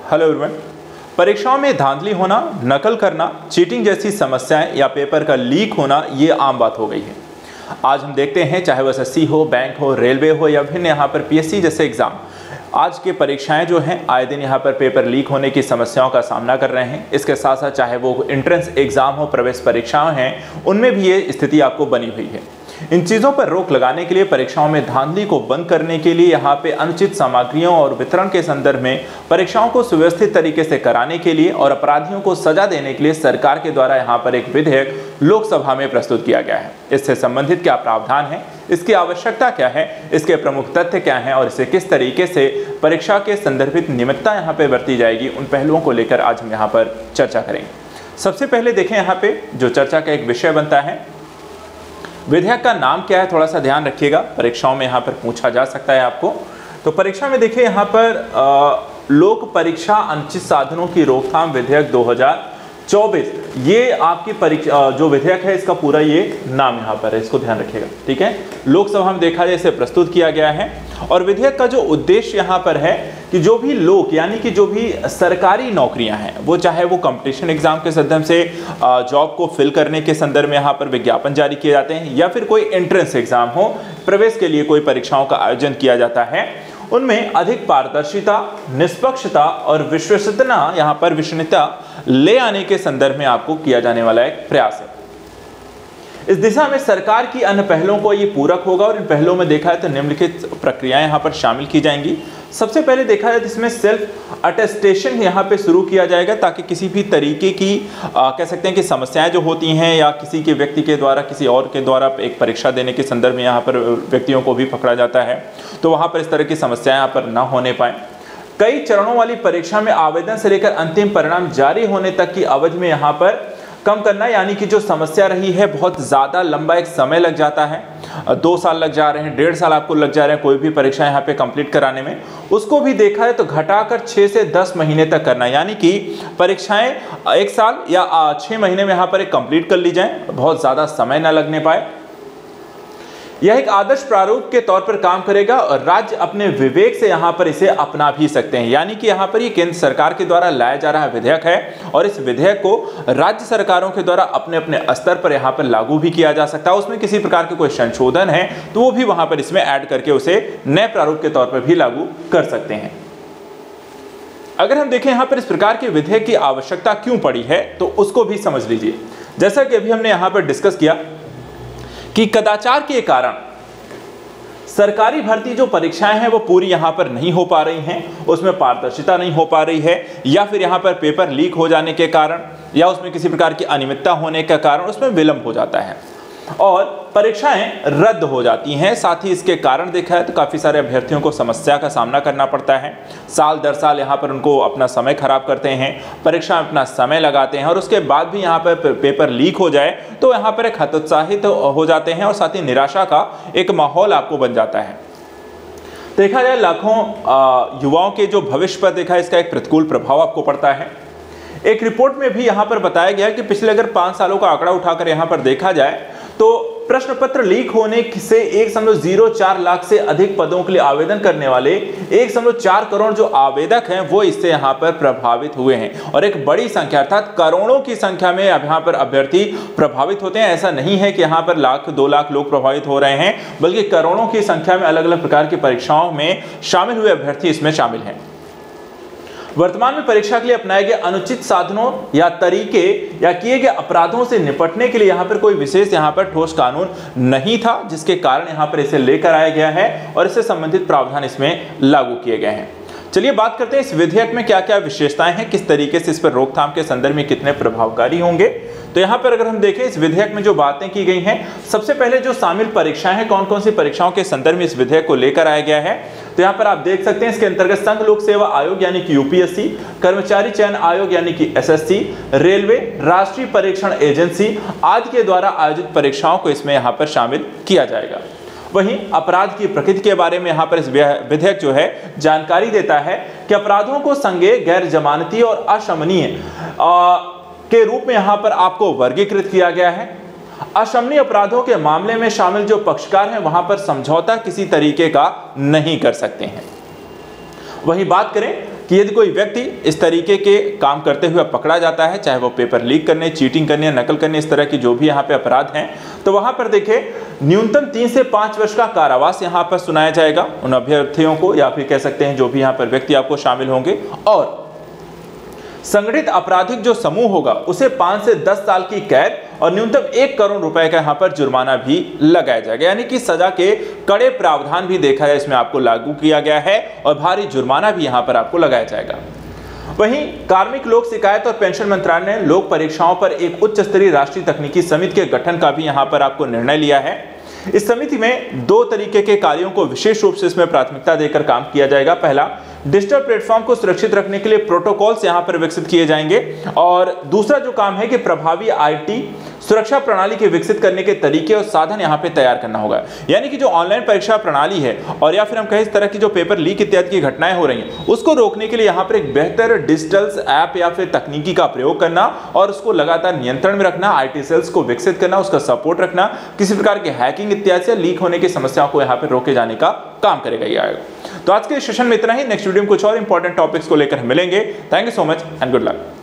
Hello everyone. परीक्षाओं में धांधली होना, नकल करना, चीटिंग जैसी समस्याएं या पेपर का लीक होना ये आम बात हो गई है। आज हम देखते हैं चाहे वह एसएससी हो, बैंक हो, रेलवे हो या फिर यहाँ पर पीएससी जैसे एग्जाम, आज के परीक्षाएं जो हैं आए दिन यहाँ पर पेपर लीक होने की समस्याओं का सामना कर रहे हैं। इसके साथ साथ चाहे वो एंट्रेंस एग्जाम हो, प्रवेश परीक्षाएं हैं, उनमें भी ये स्थिति आपको बनी हुई है। इन चीज़ों पर रोक लगाने के लिए, परीक्षाओं में धांधली को बंद करने के लिए, यहाँ पे अनुचित सामग्रियों और वितरण के संदर्भ में परीक्षाओं को सुव्यवस्थित तरीके से कराने के लिए और अपराधियों को सजा देने के लिए सरकार के द्वारा यहाँ पर एक विधेयक लोकसभा में प्रस्तुत किया गया है। इससे संबंधित क्या प्रावधान है, इसकी आवश्यकता क्या है, इसके प्रमुख तथ्य क्या हैं और इसे किस तरीके से परीक्षा के संदर्भित नियमितता यहाँ पे बरती जाएगी, उन पहलुओं को लेकर आज हम यहाँ पर चर्चा करेंगे। सबसे पहले देखें यहाँ पे जो चर्चा का एक विषय बनता है, विधेयक का नाम क्या है, थोड़ा सा ध्यान रखिएगा, परीक्षाओं में यहाँ पर पूछा जा सकता है आपको। तो परीक्षा में देखिए यहाँ पर लोक परीक्षा अनुचित साधनों की रोकथाम विधेयक 2024, ये आपकी परीक्षा जो विधेयक है इसका पूरा ये नाम यहाँ पर है, इसको ध्यान रखिएगा, ठीक है। लोकसभा में देखा जाए इसे प्रस्तुत किया गया है और विधेयक का जो उद्देश्य यहाँ पर है कि जो भी लोग यानी कि जो भी सरकारी नौकरियां हैं, वो चाहे वो कंपटीशन एग्जाम के माध्यम से जॉब को फिल करने के संदर्भ में यहाँ पर विज्ञापन जारी किए जाते हैं या फिर कोई एंट्रेंस एग्जाम हो, प्रवेश के लिए कोई परीक्षाओं का आयोजन किया जाता है, उनमें अधिक पारदर्शिता, निष्पक्षता और विश्वसनीयता यहाँ पर विश्वसनीयता ले आने के संदर्भ में आपको किया जाने वाला एक प्रयास है। इस दिशा में सरकार की अन्य पहलों को ये पूरक होगा और इन पहलों में देखा है तो निम्नलिखित प्रक्रियाएं यहाँ पर शामिल की जाएंगी। सबसे पहले देखा जाए तो इसमें सेल्फ अटेस्टेशन यहाँ पे शुरू किया जाएगा ताकि किसी भी तरीके की कह सकते हैं कि समस्याएं जो होती हैं या किसी के व्यक्ति के द्वारा किसी और के द्वारा एक परीक्षा देने के संदर्भ में यहाँ पर व्यक्तियों को भी पकड़ा जाता है, तो वहाँ पर इस तरह की समस्याएं यहाँ पर ना होने पाए। कई चरणों वाली परीक्षा में आवेदन से लेकर अंतिम परिणाम जारी होने तक की अवधि में यहाँ पर कम करना, यानी कि जो समस्या रही है बहुत ज़्यादा लंबा एक समय लग जाता है, 2 साल लग जा रहे हैं, 1.5 साल आपको लग जा रहे हैं कोई भी परीक्षा यहाँ पे कंप्लीट कराने में, उसको भी देखा है तो घटाकर 6 से 10 महीने तक करना, यानी कि परीक्षाएं 1 साल या 6 महीने में यहाँ पर एक कंप्लीट कर ली जाए, बहुत ज़्यादा समय ना लगने पाए। यह एक आदर्श प्रारूप के तौर पर काम करेगा और राज्य अपने विवेक से यहाँ पर इसे अपना भी सकते हैं, यानी कि यहाँ पर ये केंद्र सरकार के द्वारा लाया जा रहा विधेयक है और इस विधेयक को राज्य सरकारों के द्वारा अपने अपने स्तर पर यहाँ पर लागू भी किया जा सकता है। उसमें किसी प्रकार के कोई संशोधन है तो वो भी वहाँ पर इसमें ऐड करके उसे नए प्रारूप के तौर पर भी लागू कर सकते हैं। अगर हम देखें यहाँ पर इस प्रकार के विधेयक की आवश्यकता क्यों पड़ी है तो उसको भी समझ लीजिए। जैसा कि अभी हमने यहाँ पर डिस्कस किया कि कदाचार के कारण सरकारी भर्ती जो परीक्षाएं हैं वो पूरी यहां पर नहीं हो पा रही हैं, उसमें पारदर्शिता नहीं हो पा रही है या फिर यहां पर पेपर लीक हो जाने के कारण या उसमें किसी प्रकार की अनियमितता होने के कारण उसमें विलंब हो जाता है और परीक्षाएं रद्द हो जाती हैं। साथ ही इसके कारण देखा है तो काफ़ी सारे अभ्यर्थियों को समस्या का सामना करना पड़ता है, साल दर साल यहाँ पर उनको अपना समय खराब करते हैं, परीक्षा में अपना समय लगाते हैं और उसके बाद भी यहाँ पर पेपर लीक हो जाए तो यहाँ पर एक हतोत्साहित हो जाते हैं और साथ ही निराशा का एक माहौल आपको बन जाता है। देखा जाए लाखों युवाओं के जो भविष्य पर देखा इसका एक प्रतिकूल प्रभाव आपको पड़ता है। एक रिपोर्ट में भी यहाँ पर बताया गया कि पिछले अगर 5 सालों का आंकड़ा उठाकर यहाँ पर देखा जाए तो प्रश्न पत्र लीक होने से 1.04 लाख से अधिक पदों के लिए आवेदन करने वाले 1.4 करोड़ जो आवेदक हैं वो इससे यहाँ पर प्रभावित हुए हैं और एक बड़ी संख्या अर्थात करोड़ों की संख्या में अब यहाँ पर अभ्यर्थी प्रभावित होते हैं। ऐसा नहीं है कि यहाँ पर 1-2 लाख लोग प्रभावित हो रहे हैं, बल्कि करोड़ों की संख्या में अलग अलग प्रकार की परीक्षाओं में शामिल हुए अभ्यर्थी इसमें शामिल हैं। वर्तमान में परीक्षा के लिए अपनाए गए अनुचित साधनों या तरीके या किए गए अपराधों से निपटने के लिए यहाँ पर कोई विशेष यहाँ पर ठोस कानून नहीं था, जिसके कारण यहाँ पर इसे लेकर आया गया है और इससे संबंधित प्रावधान इसमें लागू किए गए हैं। चलिए बात करते हैं इस विधेयक में क्या क्या विशेषताएं हैं, किस तरीके से इस पर रोकथाम के संदर्भ में कितने प्रभावकारी होंगे। तो यहाँ पर अगर हम देखें इस विधेयक में जो बातें की गई हैं, सबसे पहले जो शामिल परीक्षाएं हैं, कौन कौन सी परीक्षाओं के संदर्भ में इस विधेयक को लेकर आया गया है, तो यहाँ पर आप देख सकते हैं इसके अंतर्गत संघ लोक सेवा आयोग यानी कि यूपीएससी, कर्मचारी चयन आयोग यानी कि एसएससी, रेलवे, राष्ट्रीय परीक्षण एजेंसी आदि के द्वारा आयोजित परीक्षाओं को इसमें यहाँ पर शामिल किया जाएगा। वहीं अपराध की प्रकृति के बारे में यहाँ पर इस विधेयक जो है जानकारी देता है कि अपराधों को संज्ञेय, गैर जमानती और अशमनीय के रूप में यहाँ पर आपको वर्गीकृत किया गया है। अशमनीय अपराधों के मामले में शामिल जो पक्षकार हैं वहां पर समझौता किसी तरीके का नहीं कर सकते हैं। वहीं बात करें कि यदि कोई व्यक्ति इस तरीके के काम करते हुए पकड़ा जाता है, चाहे वो पेपर लीक करने, चीटिंग करने, नकल करने, इस तरह की जो भी यहाँ पे अपराध हैं, तो वहां पर देखिए न्यूनतम 3 से 5 वर्ष का कारावास यहाँ पर सुनाया जाएगा उन अभ्यर्थियों को, या फिर कह सकते हैं जो भी यहाँ पर व्यक्ति आपको शामिल होंगे। और संगठित आपराधिक जो समूह होगा उसे 5 से 10 साल की कैद और न्यूनतम 1 करोड़ रुपए का यहाँ पर जुर्माना भी लगाया जाएगा। यानी कि सजा के कड़े प्रावधान भी देखा जाए इसमें आपको लागू किया गया है और भारी जुर्माना भी यहाँ पर आपको लगाया जाएगा। वहीं कार्मिक लोक शिकायत और पेंशन मंत्रालय ने लोक परीक्षाओं पर एक उच्च स्तरीय राष्ट्रीय तकनीकी समिति के गठन का भी यहाँ पर आपको निर्णय लिया है। इस समिति में 2 तरीके के कार्यों को विशेष रूप से इसमें प्राथमिकता देकर काम किया जाएगा। पहला, डिजिटल प्लेटफॉर्म को सुरक्षित रखने के लिए प्रोटोकॉल्स यहां पर विकसित किए जाएंगे, और दूसरा जो काम है कि प्रभावी आईटी सुरक्षा प्रणाली के विकसित करने के तरीके और साधन यहां पे तैयार करना होगा। यानी कि जो ऑनलाइन परीक्षा प्रणाली है और या फिर हम कहें इस तरह की जो पेपर लीक इत्यादि की घटनाएं हो रही हैं उसको रोकने के लिए यहां पर एक बेहतर डिजिटल ऐप या फिर तकनीकी का प्रयोग करना और उसको लगातार नियंत्रण में रखना, आईटी सेल्स को विकसित करना, उसका सपोर्ट रखना, किसी प्रकार के हैकिंग इत्यादि से लीक होने की समस्याओं को यहां पर रोके जाने का काम करेगा ये आयोग। तो आज के सेशन में इतना ही। नेक्स्ट वीडियो में कुछ और इंपॉर्टेंट टॉपिक्स को लेकर मिलेंगे। Thank you so much and good luck.